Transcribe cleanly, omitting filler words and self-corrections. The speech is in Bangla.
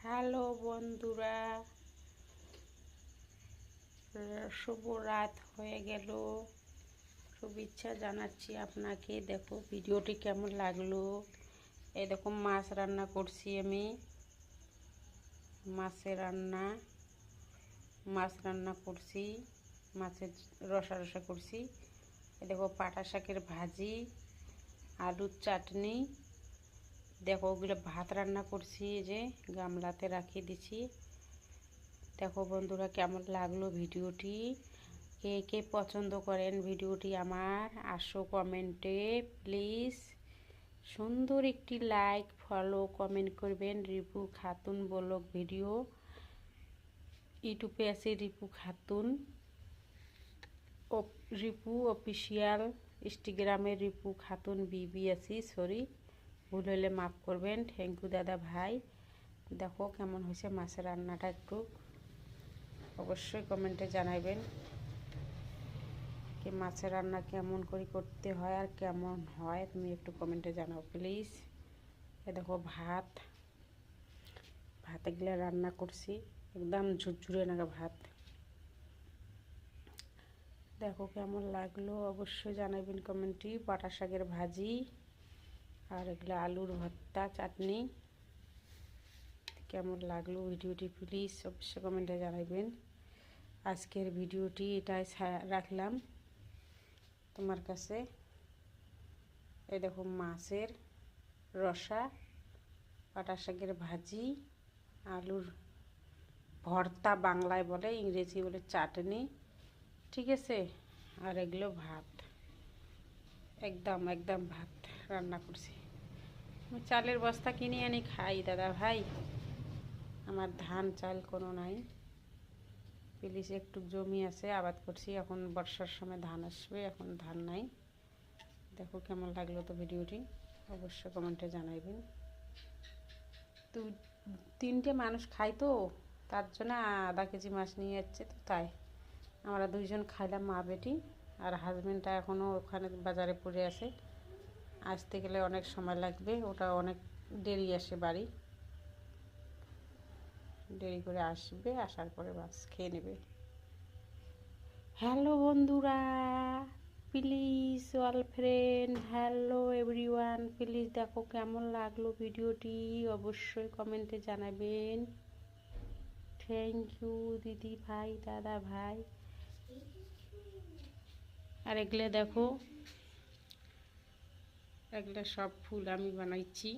হ্যালো বন্ধুরা, শুভ রাত হয়ে গেল। শুভেচ্ছা জানাচ্ছি আপনাকে। দেখো ভিডিওটি কেমন লাগলো। এই দেখো মাছ রান্না করছি আমি। মাছ রান্না করছি, মাছের রসা রসা করছি। এই দেখো পাটা শাকের ভাজি, আলুর চাটনি। দেখো ওগুলো ভাত রান্না করছি, যে গামলাতে রাখিয়ে দিচ্ছি। দেখো বন্ধুরা কেমন লাগলো ভিডিওটি, কে কে পছন্দ করেন ভিডিওটি আমার, আসো কমেন্টে প্লিজ সুন্দর একটি লাইক ফলো কমেন্ট করবেন। রিপু খাতুন ব্লগ ভিডিও ইউটিউবে আছে, রিপু অফিসিয়াল, ইনস্টাগ্রামে রিপু খাতুন বিবি আছি। সরি, ভুল হলে মাফ করবেন। থ্যাংক ইউ দাদা ভাই। দেখো কেমন হয়েছে মাছের রান্নাটা, একটু অবশ্যই কমেন্টে জানাবেন কি মাছের রান্না কেমন করে করতে হয় আর কেমন হয়, তুমি একটু কমেন্টে জানাও প্লিজ। এ দেখো ভাত এগুলো রান্না করছি, একদম ঝুরঝুরে নাগা ভাত। দেখো কেমন লাগলো অবশ্যই জানাবেন কমেন্টে। পাটা শাকের ভাজি আর এগুলো আলুর ভর্তা চাটনি। কেমন লাগলো ভিডিওটি প্লিজ অবশ্যই কমেন্টে জানাবেন। আজকের ভিডিওটি এটাই রাখলাম তোমার কাছে। এই দেখো মাছের রসা, পাটা শাকের ভাজি, আলুর ভর্তা বাংলায় বলে, ইংরেজি বলে চাটনি, ঠিক আছে। আর এগুলো ভাত, একদম ভাত রান্না করছি। আমি চালের বস্তা কিনে আনি খাই দাদা ভাই, আমার ধান চাল কোনো নাই। প্লিজ একটু জমি আছে, আবাদ করছি, এখন বর্ষার সময় ধান আসবে, এখন ধান নাই। দেখো কেমন লাগলো তো ভিডিওটি, অবশ্যই কমেন্টে জানাবেন। তো 3টে মানুষ খাই, তো তার জন্য আধা কেজি মাছ নিয়ে যাচ্ছে, তো তাই আমরা 2জন খাইলাম, মা বেটি। আর হাজব্যান্ডটা এখনও ওখানে বাজারে পড়ে আছে, আসতে গেলে অনেক সময় লাগবে, ওটা অনেক দেরি আসে বাড়ি, দেরি করে আসবে, আসার পরে মাছ খেয়ে নেবে। হ্যালো বন্ধুরা, please all friend, hello everyone, please দেখো কেমন লাগলো ভিডিওটি, অবশ্যই কমেন্টে জানাবেন। থ্যাংক ইউ দিদি ভাই, দাদা ভাই। আর এগুলো দেখো, এগুলো সব ফুল আমি বানাইছি।